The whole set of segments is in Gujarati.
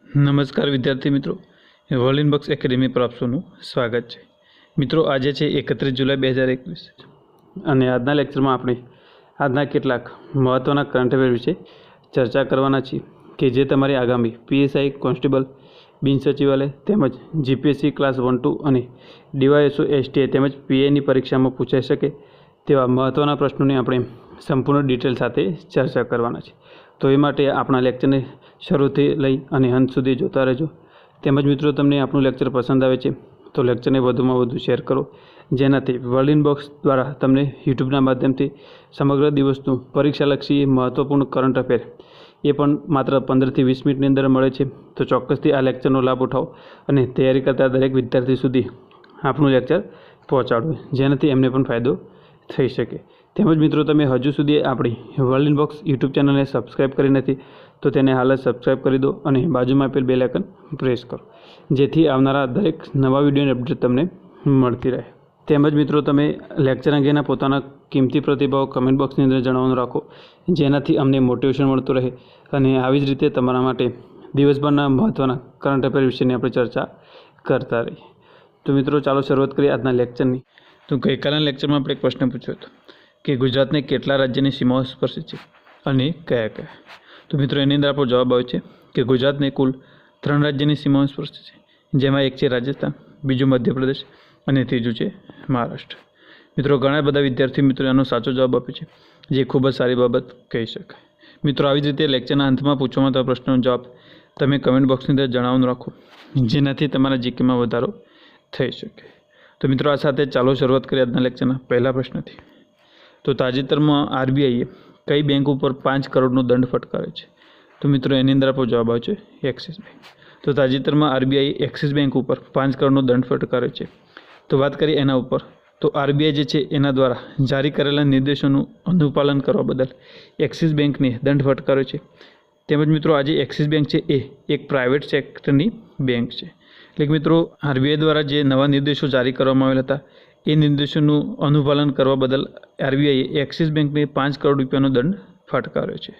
નમસ્કાર વિદ્યાર્થી મિત્રો, વર્લ્ડ ઇનબોક્સ એકેડેમી પર આપ સૌનું સ્વાગત છે। મિત્રો આજે છે 31 જુલાઈ 2021 અને આજના લેક્ચરમાં આપણે આજના કેટલાક મહત્ત્વના કરંટ અફેર વિશે ચર્ચા કરવાના છીએ કે જે તમારી આગામી પીએસઆઈ કોન્સ્ટેબલ બિન સચિવાલય તેમજ જીપીએસસી ક્લાસ 1-2 અને ડીવાયએસઓ એસટીઆઈ તેમજ પીએની પરીક્ષામાં પૂછાઈ શકે તેવા મહત્ત્વના પ્રશ્નોની આપણે સંપૂર્ણ ડિટેલ સાથે ચર્ચા કરવાના છે। તો એ માટે આપણા લેક્ચરને શરૂથી લઈ અને અંત સુધી જોતા રહેજો। તેમજ મિત્રો તમને આપણું લેક્ચર પસંદ આવે છે તો લેક્ચરને વધુમાં વધુ શેર કરો, જેનાથી વર્લ્ડ ઇનબોક્સ દ્વારા તમને યુટ્યુબના માધ્યમથી સમગ્ર દિવસનું પરીક્ષાલક્ષી મહત્ત્વપૂર્ણ કરંટ અફેર એ પણ માત્ર 15 થી 20 મિનિટની અંદર મળે છે। તો ચોક્કસથી આ લેક્ચરનો લાભ ઉઠાવો અને તૈયારી કરતા દરેક વિદ્યાર્થી સુધી આપણું લેક્ચર પહોંચાડો, જેનાથી એમને પણ ફાયદો થઈ શકે। તેમજ મિત્રો તમે હજુ સુધી આપણી વર્લ્ડ ઇનબોક્સ યુટ્યુબ ચેનલને સબસ્ક્રાઈબ કરી નથી તો તેને હાલ જ સબસ્ક્રાઈબ કરી દો અને બાજુમાં આપેલ બેલ આઇકન પ્રેસ કરો, જેથી આવનારા દરેક નવા વિડીયોની અપડેટ તમને મળતી રહે। તેમજ મિત્રો તમે લેક્ચર અંગેના પોતાના કિંમતી પ્રતિભાવો કમેન્ટ બોક્સની અંદર જણાવવાનું રાખો, જેનાથી અમને મોટિવેશન મળતું રહે અને આવી જ રીતે તમારા માટે દિવસભરના મહત્ત્વના કરંટ અફેર વિશેની આપણે ચર્ચા કરતા રહીએ। તો મિત્રો ચાલો શરૂઆત કરીએ આજના લેક્ચરની। તો ગઈકાલના લેક્ચરમાં આપણે એક પ્રશ્ન પૂછ્યો હતો કે ગુજરાતને કેટલા રાજ્યની સીમાઓ સ્પર્શે છે અને કયા કયા? તો મિત્રો એની અંદર આપણો જવાબ આવે છે કે ગુજરાતને કુલ 3 રાજ્યની સીમાઓ સ્પર્શે છે, જેમાં એક છે રાજસ્થાન, બીજું મધ્યપ્રદેશ અને ત્રીજું છે મહારાષ્ટ્ર। મિત્રો ઘણા બધા વિદ્યાર્થી મિત્રો એનો સાચો જવાબ આપે છે, જે ખૂબ જ સારી બાબત કહી શકાય। મિત્રો આવી જ રીતે લેક્ચરના અંતમાં પૂછવામાં આવતા પ્રશ્નોનો જવાબ તમે કમેન્ટ બોક્સની અંદર જણાવવાનું રાખો, જેનાથી તમારા જીકેમાં વધારો થઈ શકે। તો મિત્રો આ સાથે ચાલો શરૂઆત કરીએ આજના લેક્ચરના પહેલા પ્રશ્નથી। તો તાજેતરમાં આરબીઆઈએ કઈ બેંક ઉપર 5 કરોડનો દંડ ફટકાર્યો છે? તો મિત્રો એની અંદર આપણો જવાબ આવે છે એક્સિસ બેંક। તો તાજેતરમાં આરબીઆઈએ એક્સિસ બેંક ઉપર 5 કરોડનો દંડ ફટકાર્યો છે। તો વાત કરીએ એના ઉપર, તો આરબીઆઈ જે છે એના દ્વારા જારી કરેલા નિર્દેશોનું અનુપાલન કરવા બદલ એક્સિસ બેંકને દંડ ફટકાર્યો છે। તેમજ મિત્રો આજે એક્સિસ બેંક છે એ એક પ્રાઇવેટ સેક્ટરની બેંક છે, એટલે કે મિત્રો આરબીઆઈ દ્વારા જે નવા નિર્દેશો જારી કરવામાં આવેલા હતા એ નિર્દેશોનું અનુપાલન કરવા બદલ આરબીઆઈએ એક્સિસ બેંકને 5 કરોડ રૂપિયાનો દંડ ફટકાર્યો છે।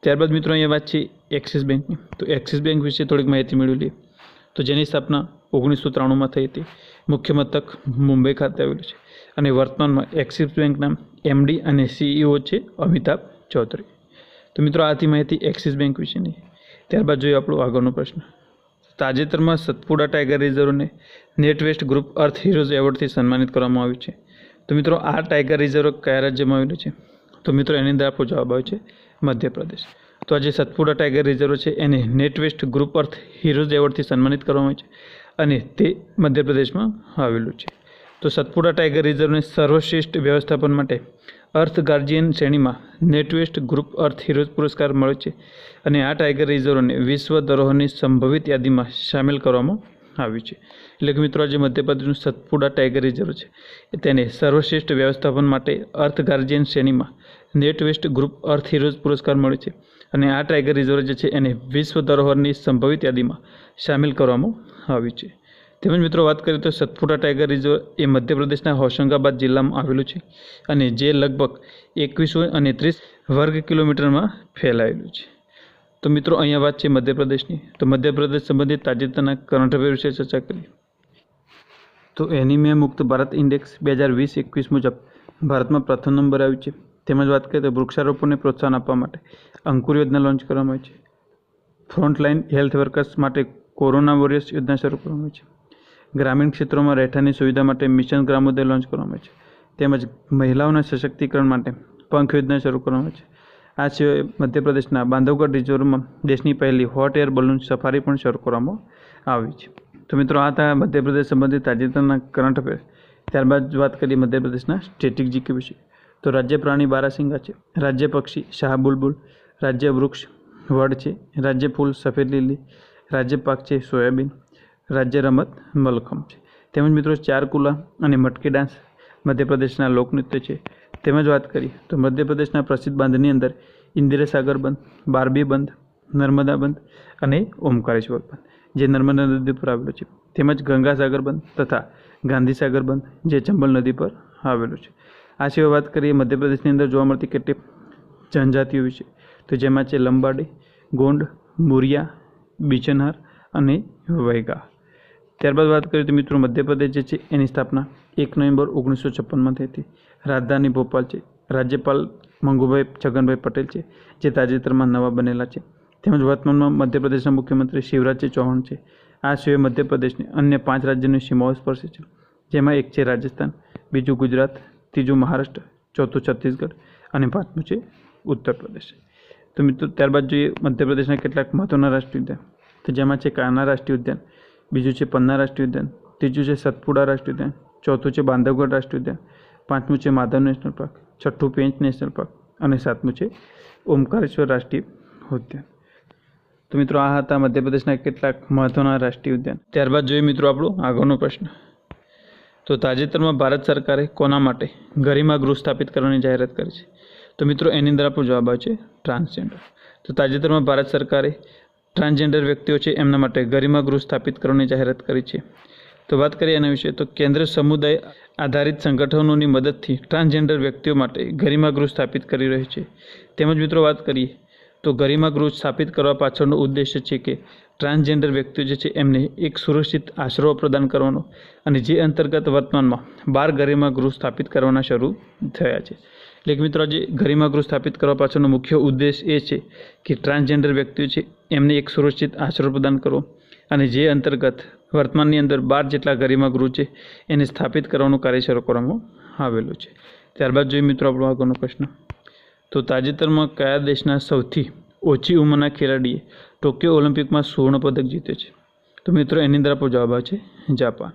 ત્યારબાદ મિત્રો અહીંયા વાત છે એક્સિસ બેંકની। તો એક્સિસ બેંક વિશે થોડીક માહિતી મેળવી લઈએ। તો જેની સ્થાપના 1993માં થઈ હતી, મુખ્ય મથક મુંબઈ ખાતે આવેલું છે અને વર્તમાનમાં એક્સિસ બેંકના એમડી અને સીઈઓ છે અમિતાભ ચૌધરી। તો મિત્રો આથી માહિતી એક્સિસ બેંક વિશેની। ત્યારબાદ જોઈએ આપણો આગળનો પ્રશ્ન। તાજેતરમાં સતપુડા ટાઈગર રિઝર્વને નેટ વેસ્ટ ગ્રુપ અર્થ હીરોઝ એવોર્ડથી સન્માનિત કરવામાં આવ્યું છે। તો મિત્રો આ ટાઈગર રિઝર્વ કયા રાજ્યમાં આવેલું છે? તો મિત્રો એની અંદર આપણો જવાબ આવે છે મધ્યપ્રદેશ। તો આજે સતપુડા ટાઈગર રિઝર્વ છે એને નેટ વેસ્ટ ગ્રુપ અર્થ હીરોઝ એવોર્ડથી સન્માનિત કરવામાં આવ્યું છે અને તે મધ્યપ્રદેશમાં આવેલું છે। તો સતપુડા ટાઈગર રિઝર્વને સર્વશ્રેષ્ઠ વ્યવસ્થાપન માટે અર્થ ગાર્જિયન શ્રેણીમાં નેટ વેસ્ટ ગ્રુપ અર્થ હીરોઝ પુરસ્કાર મળ્યો છે અને આ ટાઈગર રિઝર્વને વિશ્વ ધરોહરની સંભવિત યાદીમાં સામેલ કરવામાં આવ્યું છે। એટલે કે મિત્રો આજે મધ્યપ્રદેશનું સતપુડા ટાઈગર રિઝર્વ છે તેને સર્વશ્રેષ્ઠ વ્યવસ્થાપન માટે અર્થ ગાર્જિયન શ્રેણીમાં નેટ વેસ્ટ ગ્રુપ અર્થ હીરોઝ પુરસ્કાર મળ્યો છે અને આ ટાઈગર રિઝર્વ જે છે એને વિશ્વ ધરોહરની સંભવિત યાદીમાં સામેલ કરવામાં આવ્યું છે। તેમજ મિત્રો વાત કરીએ તો સતપુડા ટાઈગર રિઝર્વ એ મધ્યપ્રદેશના હોશંગાબાદ જિલ્લામાં આવેલું છે અને જે લગભગ 21 અને 30 વર્ગ કિલોમીટરમાં ફેલાયેલું છે। તો મિત્રો અહીંયા વાત છે મધ્યપ્રદેશની। તો મધ્યપ્રદેશ સંબંધિત તાજેતરના કરંટ અફેર વિશે ચર્ચા કરીએ। તો એનિમિયા મુક્ત ભારત ઇન્ડેક્સ 2020-21 મુજબ ભારતમાં પ્રથમ નંબર આવ્યું છે। તેમજ વાત કરીએ તો વૃક્ષારોપણને પ્રોત્સાહન આપવા માટે અંકુર યોજના લોન્ચ કરવામાં આવી છે। ફ્રન્ટલાઇન હેલ્થ વર્કર્સ માટે કોરોના વોરિયર્સ યોજના શરૂ કરવામાં આવી છે। ગ્રામીણ ક્ષેત્રોમાં રહેઠાણની સુવિધા માટે મિશન ગ્રામોદય લોન્ચ કરવામાં આવે છે। તેમજ મહિલાઓના સશક્તિકરણ માટે પંખ યોજના શરૂ કરવામાં આવે છે। આ સિવાય મધ્યપ્રદેશના બાંધવગઢ રિઝર્વમાં દેશની પહેલી હોટ એર બલૂન સફારી પણ શરૂ કરવામાં આવી છે। તો મિત્રો આ હતા મધ્યપ્રદેશ સંબંધિત તાજેતરના કરંટ અફેર। ત્યારબાદ વાત કરીએ મધ્યપ્રદેશના સ્ટેટિક જીકે વિશે। તો રાજ્ય પ્રાણી બારાસિંગા છે, રાજ્ય પક્ષી શાહબુલબુલ, રાજ્ય વૃક્ષ વડ છે, રાજ્ય ફૂલ સફેદ લીલી, રાજ્ય પાક છે સોયાબીન, રાજ્ય રમત મલખમ છે। તેમજ મિત્રો ચારકુલા અને મટકી ડાન્સ મધ્યપ્રદેશના લોકનૃત્ય છે। તેમજ વાત કરીએ તો મધ્યપ્રદેશના પ્રસિદ્ધ બાંધની અંદર ઇન્દિરા સાગર બંધ, બારબી બંધ, નર્મદા બંધ અને ઓમકારેશ્વર બંધ જે નર્મદા નદી પર આવેલું છે। તેમજ ગંગા સાગર બંધ તથા ગાંધી સાગર બંધ જે ચંબલ નદી પર આવેલું છે। આ સિવાય વાત કરીએ મધ્યપ્રદેશની અંદર જોવા મળતી કેટલીક જનજાતિઓ વિશે, તો જેમાં છે લંબાડી, ગોંડ, મુરિયા, બિચનહાર અને વૈગા. ત્યારબાદ વાત કરીએ તો મિત્રો મધ્યપ્રદેશ જે છે એની સ્થાપના 1 નવેમ્બર 1956 થઈ હતી. રાજધાની ભોપાલ છે. રાજ્યપાલ મંગુભાઈ છગનભાઈ પટેલ છે, જે તાજેતરમાં નવા બનેલા છે. તેમજ વર્તમાનમાં મધ્યપ્રદેશના મુખ્યમંત્રી શિવરાજસિંહ ચૌહાણ છે. આ સિવાય મધ્યપ્રદેશને અન્ય 5 રાજ્યોની સીમાઓ સ્પર્શે છે, જેમાં એક છે રાજસ્થાન, બીજું ગુજરાત, ત્રીજું મહારાષ્ટ્ર, ચોથું છત્તીસગઢ અને પાંચમું છે ઉત્તર પ્રદેશ. તો મિત્રો ત્યારબાદ જોઈએ મધ્યપ્રદેશના કેટલાક મહત્વના રાષ્ટ્રીય ઉદ્યાન, તો જેમાં છે કાન્હા રાષ્ટ્રીય ઉદ્યાન, બીજું છે પન્ના રાષ્ટ્રીય ઉદ્યાન, ત્રીજું છે સતપુડા રાષ્ટ્રીય ઉદ્યાન, ચોથું છે બાંધવગઢ રાષ્ટ્રીય ઉદ્યાન, પાંચમું છે માધવ નેશનલ પાર્ક, છઠ્ઠું પેંચ નેશનલ પાર્ક અને સાતમું છે ઓમકારેશ્વર રાષ્ટ્રીય ઉદ્યાન. તો મિત્રો આ હતા મધ્યપ્રદેશના કેટલાક મહત્વના રાષ્ટ્રીય ઉદ્યાન. ત્યારબાદ જોઈએ મિત્રો આપણો આગળનો પ્રશ્ન. તો તાજેતરમાં ભારત સરકારે કોના માટે ગરિમા ગૃહ સ્થાપિત કરવાની જાહેરાત કરી છે? તો મિત્રો એની અંદર આપણો જવાબ આવે છે ટ્રાન્સજેન્ડર. તો તાજેતરમાં ભારત સરકારે ટ્રાન્સજેન્ડર વ્યક્તિઓ છે એમના માટે ગરિમા ગૃહ સ્થાપિત કરવાની જાહેરાત કરી છે. તો વાત કરીએ એના વિશે, તો કેન્દ્ર સમુદાય આધારિત સંગઠનોની મદદથી ટ્રાન્સજેન્ડર વ્યક્તિઓ માટે ગરિમા ગૃહ સ્થાપિત કરી રહી છે. તેમજ મિત્રો વાત કરીએ તો ગરિમા ગૃહ સ્થાપિત કરવા પાછળનો ઉદ્દેશ્ય છે કે ટ્રાન્સજેન્ડર વ્યક્તિઓ જે છે એમને એક સુરક્ષિત આશરો પ્રદાન કરવાનો, અને જે અંતર્ગત વર્તમાનમાં 12 ગરિમા ગૃહ સ્થાપિત કરવાના શરૂ થયા છે. એટલે કે મિત્રો આજે ગરિમા ગૃહ સ્થાપિત કરવા પાછળનો મુખ્ય ઉદ્દેશ એ છે કે ટ્રાન્સજેન્ડર વ્યક્તિઓ છે એમને એક સુરક્ષિત આશરો પ્રદાન કરવો, અને જે અંતર્ગત વર્તમાનની અંદર 12 જેટલા ગરિમા ગૃહ છે એને સ્થાપિત કરવાનું કાર્ય શરૂ કરવામાં આવેલું છે. ત્યારબાદ જોઈએ મિત્રો આપણો આગળનો પ્રશ્ન. તો તાજેતરમાં કયા દેશના સૌથી ઓછી ઉંમરના ખેલાડીએ ટોક્યો ઓલિમ્પિકમાં સુવર્ણ પદક જીત્યો છે? તો મિત્રો એની અંદર આપણો જવાબ આવે છે જાપાન.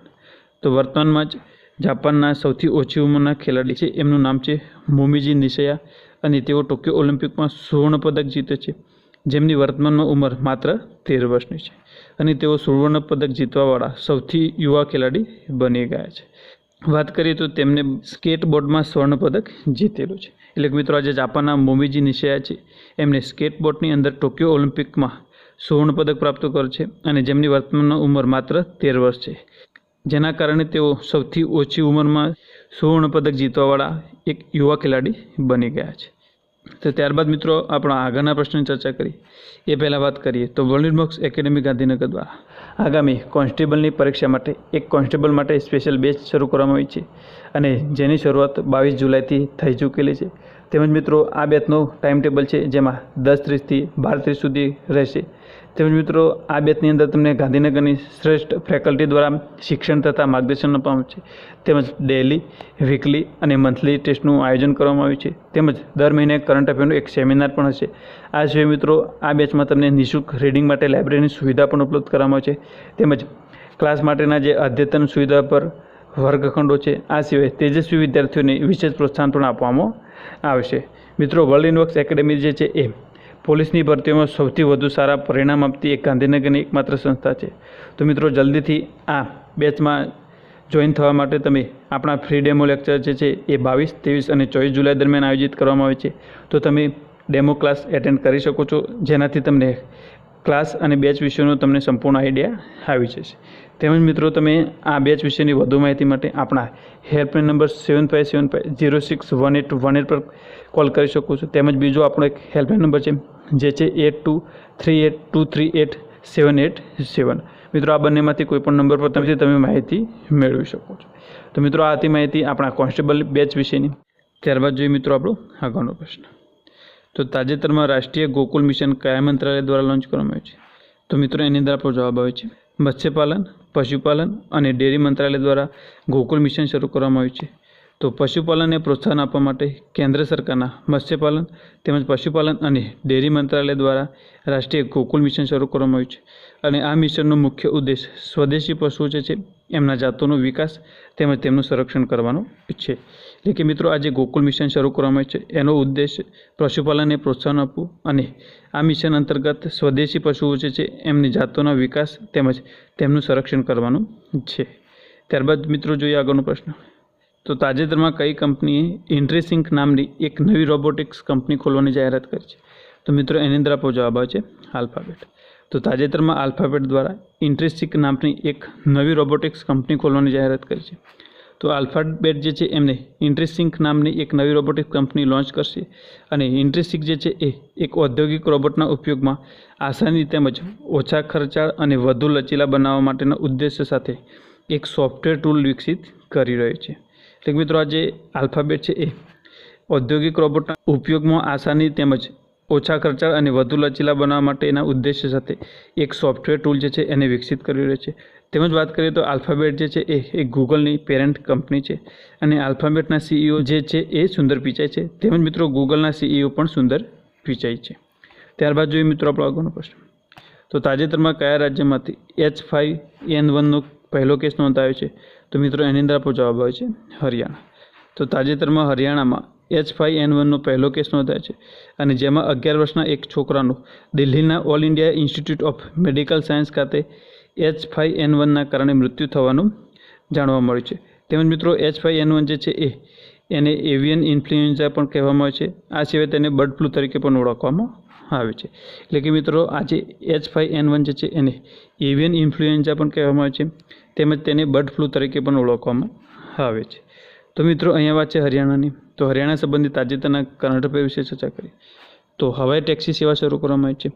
તો વર્તમાનમાં જ જાપાનના સૌથી ઓછી ઉંમરના ખેલાડી છે એમનું નામ છે મોમિજી નિશયા, અને તેઓ ટોક્યો ઓલિમ્પિકમાં સુવર્ણ પદક જીત્યો છે, જેમની વર્તમાનમાં ઉંમર માત્ર 13 વર્ષની છે, અને તેઓ સુવર્ણ પદક જીતવાવાળા સૌથી યુવા ખેલાડી બની ગયા છે. વાત કરીએ તો તેમને સ્કેટબોર્ડમાં સ્વર્ણ પદક જીતેલું છે. એટલે કે મિત્રો આજે જાપાનના મોમિજી નિશયા છે એમને સ્કેટબોર્ડની અંદર ટોક્યો ઓલિમ્પિકમાં સુવર્ણ પદક પ્રાપ્ત કર્યો છે, અને જેમની વર્તમાન ઉંમર માત્ર 13 વર્ષ છે, જેના કારણે તેઓ સૌથી ઓછી ઉંમરમાં સુવર્ણ પદક જીતવાવાળા એક યુવા ખેલાડી બની ગયા છે. તો ત્યારબાદ મિત્રો આપણા આગળના પ્રશ્નની ચર્ચા કરી એ પહેલાં વાત કરીએ તો વર્લ્ડ બોક્સ એકેડેમી ગાંધીનગર દ્વારા આગામી કોન્સ્ટેબલની પરીક્ષા માટે એક કોન્સ્ટેબલ માટે સ્પેશિયલ બેચ શરૂ કરવામાં આવી છે, અને જેની શરૂઆત 22 જુલાઈથી થઈ ચૂકેલી છે. તેમજ મિત્રો આ બેચનો ટાઈમ ટેબલ છે જેમાં 10:30 થી 12:30 સુધી રહેશે. તેમજ મિત્રો આ બેચની અંદર તમને ગાંધીનગરની શ્રેષ્ઠ ફેકલ્ટી દ્વારા શિક્ષણ તથા માર્ગદર્શન આપવામાં છે. તેમજ ડેલી, વીકલી અને મંથલી ટેસ્ટનું આયોજન કરવામાં આવ્યું છે. તેમજ દર મહિને કરંટ અફેરનું એક સેમિનાર પણ હશે. આ સિવાય મિત્રો આ બેચમાં તમને નિઃશુલ્ક રીડિંગ માટે લાઇબ્રેરીની સુવિધા પણ ઉપલબ્ધ કરવામાં આવે છે. તેમજ ક્લાસ માટેના જે અદ્યતન સુવિધા પર વર્ગખંડો છે, આ સિવાય તેજસ્વી વિદ્યાર્થીઓને વિશેષ પ્રોત્સાહન પણ આપવામાં આવશે. મિત્રો વર્લ્ડ બોક્સ એકેડેમી જે છે એ પોલીસની ભરતીઓમાં સૌથી વધુ સારા પરિણામ આપતી એક ગાંધીનગરની એકમાત્ર સંસ્થા છે. તો મિત્રો જલ્દીથી આ બેચમાં જોઈન થવા માટે તમે આપણા ફ્રી ડેમો લેક્ચર જે છે એ 22, 23 અને 24 જુલાઈ દરમિયાન આયોજિત કરવામાં આવે છે. તો તમે ડેમો ક્લાસ એટેન્ડ કરી શકો છો, જેનાથી તમને ક્લાસ અને બેચ વિશેનો તમને સંપૂર્ણ આઈડિયા આવી જશે. તેમજ મિત્રો તમે આ બેચ વિશેની વધુ માહિતી માટે આપણા હેલ્પલાઇન નંબર 7575061818 પર કોલ કરી શકો છો. તેમજ બીજો આપણો એક હેલ્પલાઇન નંબર છે જે છે 8238238787. મિત્રો આ બંનેમાંથી કોઈપણ નંબર પર તમે માહિતી મેળવી શકો છો. તો મિત્રો આ હતી માહિતી આપણા કોન્સ્ટેબલ બેચ વિશેની. ત્યારબાદ જોઈએ મિત્રો આપણો આગળનો પ્રશ્ન. તો તાજેતરમાં રાષ્ટ્રીય ગોકુલ મિશન કયા મંત્રાલય દ્વારા લોન્ચ કરવામાં આવ્યું છે? તો મિત્રો એની અંદર આપણો જવાબ આવે છે મત્સ્યપાલન, પશુપાલન અને ડેરી મંત્રાલય દ્વારા ગોકુલ મિશન શરૂ કરવામાં આવ્યું છે. તો પશુપાલનને પ્રોત્સાહન આપવા માટે કેન્દ્ર સરકારના મત્સ્યપાલન તેમજ પશુપાલન અને ડેરી મંત્રાલય દ્વારા રાષ્ટ્રીય ગોકુલ મિશન શરૂ કરવામાં આવ્યું છે, અને આ મિશનનો મુખ્ય ઉદ્દેશ સ્વદેશી પશુઓ જે છે એમના જાતોનો વિકાસ તેમજ તેમનું સંરક્ષણ કરવાનો છે. એટલે કે મિત્રો આજે ગોકુલ મિશન શરૂ કરવામાં આવ્યું છે એનો ઉદ્દેશ પશુપાલનને પ્રોત્સાહન આપવું, અને આ મિશન અંતર્ગત સ્વદેશી પશુઓ જે છે એમની જાતોના વિકાસ તેમજ તેમનું સંરક્ષણ કરવાનું છે. ત્યારબાદ મિત્રો જોઈએ આગળનો પ્રશ્ન. તો તાજેતરમાં કઈ કંપનીએ ઇન્ટ્રીસિંક નામની એક નવી રોબોટિક્સ કંપની ખોલવાની જાહેરાત કરી છે? તો મિત્રો એની અંદર આપણો જવાબ આવે છે આલ્ફાબેટ. તો તાજેતરમાં આલ્ફાબેટ દ્વારા ઇન્ટ્રીસિંક નામની એક નવી રોબોટિક્સ કંપની ખોલવાની જાહેરાત કરી છે. તો આલ્ફાબેટ જે છે એમને ઇન્ટ્રીસિંક નામની એક નવી રોબોટિક કંપની લોન્ચ કરશે અને ઇન્ટ્રીસિંક જે છે એ એક ઔદ્યોગિક રોબોટના ઉપયોગમાં આસાની તેમજ ઓછા ખર્ચાળ અને વધુ લચીલા બનાવવા માટેના ઉદ્દેશ્ય સાથે એક સોફ્ટવેર ટૂલ વિકસિત કરી રહ્યો છે. એટલે મિત્રો આ જે આલ્ફાબેટ છે એ ઔદ્યોગિક રોબોટના ઉપયોગમાં આસાની તેમજ ઓછા ખર્ચાળ અને વધુ લચીલા બનાવવા માટેના ઉદ્દેશ્ય સાથે એક સોફ્ટવેર ટૂલ જે છે એને વિકસિત કરી રહ્યો છે. તેમજ વાત કરીએ તો આલ્ફાબેટ જે છે એ ગૂગલની પેરેન્ટ કંપની છે અને આલ્ફાબેટના CEO જે છે એ સુંદર પિચાઈ છે. તેમજ મિત્રો ગૂગલના CEO પણ સુંદર પિચાઈ છે. ત્યારબાદ જોઈએ મિત્રો આપણો આગળનો પ્રશ્ન. તો તાજેતરમાં કયા રાજ્યમાંથી H5N1નો પહેલો કેસ નોંધાયો છે? તો મિત્રો એની અંદર આપણો જવાબ આવે છે હરિયાણા. તો તાજેતરમાં હરિયાણામાં H5N1નો પહેલો કેસ નોંધાયો છે અને જેમાં 11 વર્ષના એક છોકરાનું દિલ્હીના all India institute of medical science ખાતે H5N1ના કારણે મૃત્યુ થવાનું જાણવા મળ્યું છે. તેમજ મિત્રો H5N1 જે છે એને એવિયન ઇન્ફ્લુએન્ઝા પણ કહેવામાં આવે છે. આ સિવાય તેને બર્ડ ફ્લૂ તરીકે પણ ઓળખવામાં આવે છે. એટલે કે મિત્રો આ જે H5N1 જે છે એને એવિયન ઇન્ફ્લુએન્ઝા પણ કહેવામાં આવે છે તેમજ તેને બર્ડ ફ્લૂ તરીકે પણ ઓળખવામાં આવે છે. તો મિત્રો અહીંયા વાત છે હરિયાણાની. તો હરિયાણા સંબંધિત તાજેતરના કરંટ અફેર વિશે ચર્ચા કરી. તો હવાઈ ટેક્સી સેવા શરૂ કરવામાં આવી છે.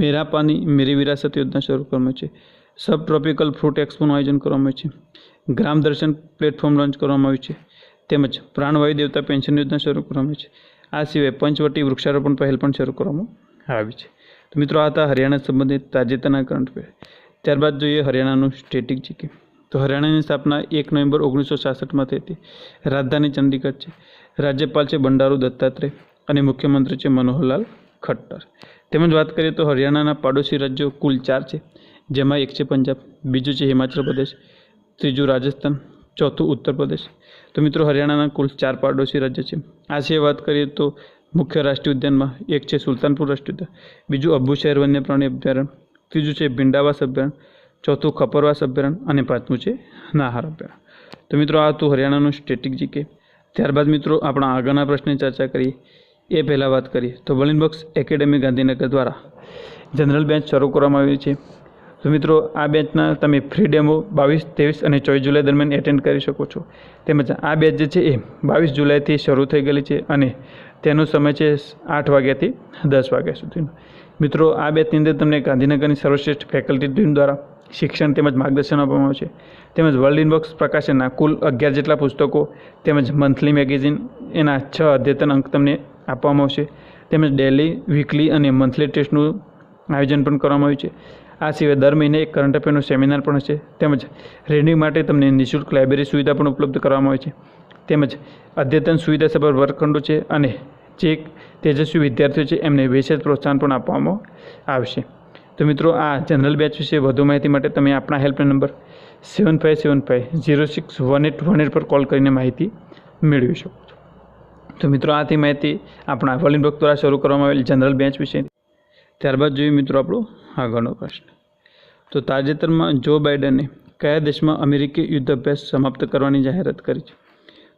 મેરા પાની મેરી વિરાસત યોજના શરૂ કરવામાં આવી છે. સબ ટ્રોપિકલ ફ્રૂટ એક્સપોનું આયોજન કરવામાં આવ્યું છે. ગ્રામ દર્શન પ્લેટફોર્મ લોન્ચ કરવામાં આવ્યું છે. તેમજ પ્રાણવાયુ દેવતા પેન્શન યોજના શરૂ કરવામાં આવી છે. આ સિવાય પંચવટી વૃક્ષારોપણ પહેલ પણ શરૂ કરવામાં આવી છે. તો મિત્રો આ હતા હરિયાણા સંબંધિત તાજેતરના કરંટ અફેર. ત્યારબાદ જોઈએ હરિયાણાનું સ્ટેટિક જીકે. તો હરિયાણાની સ્થાપના 1 નવેમ્બર 1966માં થઈ હતી. રાજધાની ચંદીગઢ છે. રાજ્યપાલ છે બંડારુ દત્તાત્રેય અને મુખ્યમંત્રી છે મનોહરલાલ ખટ્ટર. તેમજ વાત કરીએ તો હરિયાણાના પાડોશી રાજ્યો કુલ 4 છે, જેમાં એક છે પંજાબ, બીજું છે હિમાચલ પ્રદેશ, ત્રીજું રાજસ્થાન, ચોથું ઉત્તર પ્રદેશ. તો મિત્રો હરિયાણાના કુલ 4 પાડોશી રાજ્ય છે. આ સિવાય વાત કરીએ તો મુખ્ય રાષ્ટ્રીય ઉદ્યાનમાં એક છે સુલતાનપુર રાષ્ટ્રીય ઉદ્યાન, બીજું અબુશહેર વન્ય પ્રાણી અભયારણ્ય, ત્રીજું છે ભીંડાવાસ અભયારણ્ય, ચોથું ખપરવાસ અભયારણ્ય અને પાંચમું છે નાહર અભયારણ્ય. તો મિત્રો આ હતું હરિયાણાનું સ્ટેટિક જીકે. ત્યારબાદ મિત્રો આપણા આગળના પ્રશ્નની ચર્ચા કરીએ એ પહેલાં વાત કરીએ તો વર્લિન બક્સ એકેડેમી ગાંધીનગર દ્વારા જનરલ બેન્ચ શરૂ કરવામાં આવી છે. તો મિત્રો આ બેચના તમે ફ્રી ડેમો 22, 23 અને 24 જુલાઈ દરમિયાન એટેન્ડ કરી શકો છો. તેમજ આ બેચ જે છે એ 22 જુલાઈથી શરૂ થઈ ગયેલી છે અને તેનો સમય છે 8 વાગ્યાથી 10 વાગ્યા સુધીનો. મિત્રો આ બેચની અંદર તમને ગાંધીનગરની સર્વશ્રેષ્ઠ ફેકલ્ટી ટીમ દ્વારા શિક્ષણ તેમજ માર્ગદર્શન આપવામાં આવે છે. તેમજ વર્લિન બક્સ પ્રકાશનના કુલ 11 જેટલા પુસ્તકો તેમજ મંથલી મેગેઝિન એના 6 અદ્યતન અંક તમને આપવામાં આવશે. તેમજ ડેલી, વીકલી અને મંથલી ટેસ્ટનું આયોજન પણ કરવામાં આવ્યું છે. આ સિવાય દર મહિને એક કરંટ અફેરનો સેમિનાર પણ હશે. તેમજ રીડિંગ માટે તમને નિઃશુલ્ક લાઇબ્રેરી સુવિધા પણ ઉપલબ્ધ કરવામાં આવે છે. તેમજ અદ્યતન સુવિધાસભર વર્ગખંડો છે અને જે તેજસ્વી વિદ્યાર્થીઓ છે એમને વિશેષ પ્રોત્સાહન પણ આપવામાં આવશે. તો મિત્રો આ જનરલ બેચ વિશે વધુ માહિતી માટે તમે આપણા હેલ્પલાઇન નંબર 7575061818 પર કોલ કરીને માહિતી મેળવી શકો છો. તો મિત્રો આથી માહિતી આપણા વર્લિન બક્સ દ્વારા શરૂ કરવામાં આવેલ જનરલ બેચ વિશે. ત્યારબાદ જોઈએ મિત્રો આપણો આગળનો પ્રશ્ન. તો તાજેતરમાં જો બાઇડને કયા દેશમાં અમેરિકી યુદ્ધ અભ્યાસ સમાપ્ત કરવાની જાહેરાત કરી છે?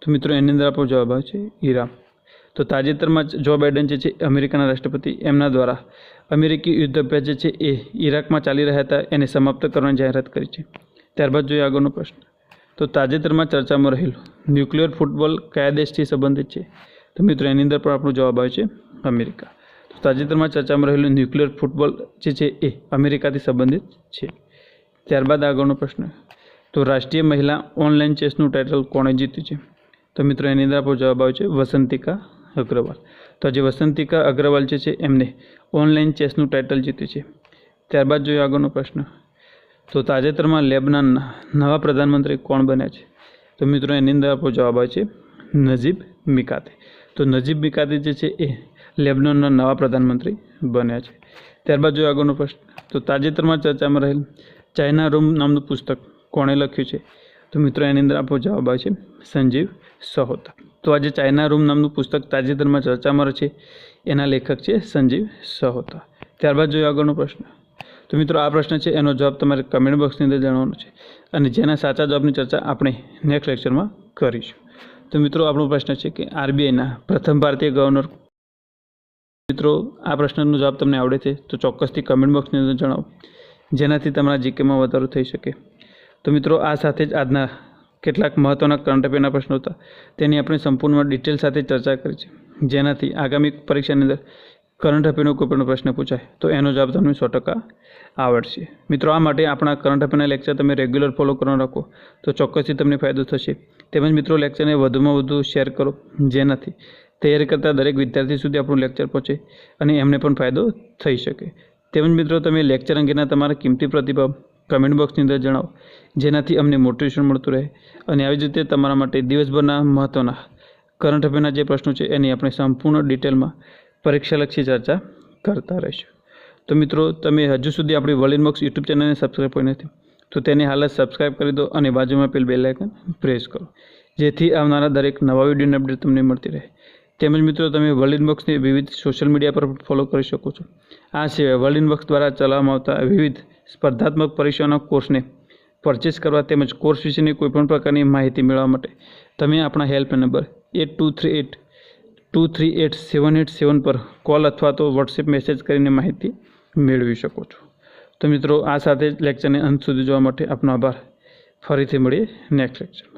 તો મિત્રો એની અંદર આપણો જવાબ આવે છે ઈરાન. તો તાજેતરમાં જો બાઇડન જે છે અમેરિકાના રાષ્ટ્રપતિ એમના દ્વારા અમેરિકી યુદ્ધ અભ્યાસ જે છે એ ઈરાકમાં ચાલી રહ્યા હતા એને સમાપ્ત કરવાની જાહેરાત કરી છે. ત્યારબાદ જોઈએ આગળનો પ્રશ્ન. તો તાજેતરમાં ચર્ચામાં રહેલું ન્યુક્લિયર ફૂટબોલ કયા દેશથી સંબંધિત છે? તો મિત્રો એની અંદર પણ આપણો જવાબ આવે છે અમેરિકા. તો તાજેતરમાં ચર્ચામાં રહેલું ન્યુક્લિયર ફૂટબોલ જે છે એ અમેરિકાથી સંબંધિત છે. ત્યારબાદ આગળનો પ્રશ્ન. તો રાષ્ટ્રીય મહિલા ઓનલાઈન ચેસનું ટાઇટલ કોણે જીત્યું છે? તો મિત્રો એની અંદર આપણો જવાબ આવે છે વસંતિકા અગ્રવાલ. તો આજે વસંતિકા અગ્રવાલ જે છે એમને ઓનલાઈન ચેસનું ટાઇટલ જીત્યું છે. ત્યારબાદ જોઈએ આગળનો પ્રશ્ન. તો તાજેતરમાં લેબનાનના નવા પ્રધાનમંત્રી કોણ બન્યા છે? તો મિત્રો એની અંદર આપણો જવાબ આવે છે નજીબ મિકાતી. તો નજીબ મિકાતી જે છે એ લેબનાનના નવા પ્રધાનમંત્રી બન્યા છે. ત્યારબાદ જોઈએ આગળનો પ્રશ્ન. તો તાજેતરમાં ચર્ચામાં રહેલ ચાઇના રૂમ નામનું પુસ્તક કોણે લખ્યું છે? તો મિત્રો એની અંદર આપણો જવાબ આવે છે સંજીવ સહોતા. તો આજે ચાઇના રૂમ નામનું પુસ્તક તાજેતરમાં ચર્ચામાં છે એના લેખક છે સંજીવ સહોતા. ત્યારબાદ જોઈએ આગળનો પ્રશ્ન. તો મિત્રો આ પ્રશ્ન છે એનો જવાબ તમારે કમેન્ટ બોક્સની અંદર જણાવવાનો છે અને જેના સાચા જવાબની ચર્ચા આપણે નેક્સ્ટ લેક્ચરમાં કરીશું. તો મિત્રો આપણો પ્રશ્ન છે કે આરબીઆઈના પ્રથમ ભારતીય ગવર્નર. મિત્રો આ પ્રશ્નનો જવાબ તમને આવડે છે તો ચોક્કસથી કમેન્ટ બોક્સની અંદર જણાવો, જેનાથી તમારા જીકેમાં વધારો થઈ શકે. તો મિત્રો આ સાથે જ આજના કેટલાક મહત્ત્વના કરંટ અફેરના પ્રશ્નો હતા તેની આપણે સંપૂર્ણ ડિટેલ સાથે ચર્ચા કરી છે, જેનાથી આગામી પરીક્ષાની અંદર કરંટ અફેરનો કોઈ પણ પ્રશ્ન પૂછાય તો એનો જવાબ તમને 100% આવડશે. મિત્રો, આ માટે આપણા કરંટ અફેરના લેક્ચર તમે રેગ્યુલર ફોલો કરવાનું રાખો તો ચોક્કસથી તમને ફાયદો થશે. તેમજ મિત્રો, લેક્ચરને વધુમાં વધુ શેર કરો, જેનાથી તૈયારી કરતા દરેક વિદ્યાર્થી સુધી આપણું લેક્ચર પહોંચે અને એમને પણ ફાયદો થઈ શકે. તેમજ મિત્રો, તમે લેક્ચર અંગેના તમારા કિંમતી પ્રતિભાવ કમેન્ટ બોક્સની અંદર જણાવો, જેનાથી અમને મોટિવેશન મળતું રહે અને આવી જ રીતે તમારા માટે દિવસભરના મહત્ત્વના કરંટ અફેરના જે પ્રશ્નો છે એની આપણે સંપૂર્ણ ડિટેલમાં પરીક્ષાલક્ષી ચર્ચા કરતા રહીશું. તો મિત્રો, તમે હજુ સુધી આપણી વર્લ્ડ ઇનબોક્સ યુટ્યુબ ચેનલને સબસ્ક્રાઈબ કરી નથી તો તેને હાલ જ સબસ્ક્રાઈબ કરી દો અને બાજુમાં પેલ બેલ આઇકન પ્રેસ કરો, જેથી આવનારા દરેક નવા વિડીયોની અપડેટ તમને મળતી રહે. તેમજ મિત્રો, તમે વર્લ્ડ ઇનબોક્સને વિવિધ સોશિયલ મીડિયા પર ફોલો કરી શકો છો. આ સિવાય વર્લ્ડ ઇનબોક્સ દ્વારા ચલાવવામાં આવતા વિવિધ સ્પર્ધાત્મક પરીક્ષાઓના કોર્સને પરચેસ કરવા તેમજ કોર્સ વિશેની કોઈપણ પ્રકારની માહિતી મેળવવા માટે તમે આપણા હેલ્પલાઇન નંબર 8238238787 પર કોલ અથવા તો વોટ્સએપ મેસેજ કરીને માહિતી મેળવી શકો છો. તો મિત્રો, આ સાથે જ લેક્ચરને અંત સુધી જોવા માટે આપનો આભાર. ફરીથી મળીએ નેક્સ્ટ લેક્ચરમાં.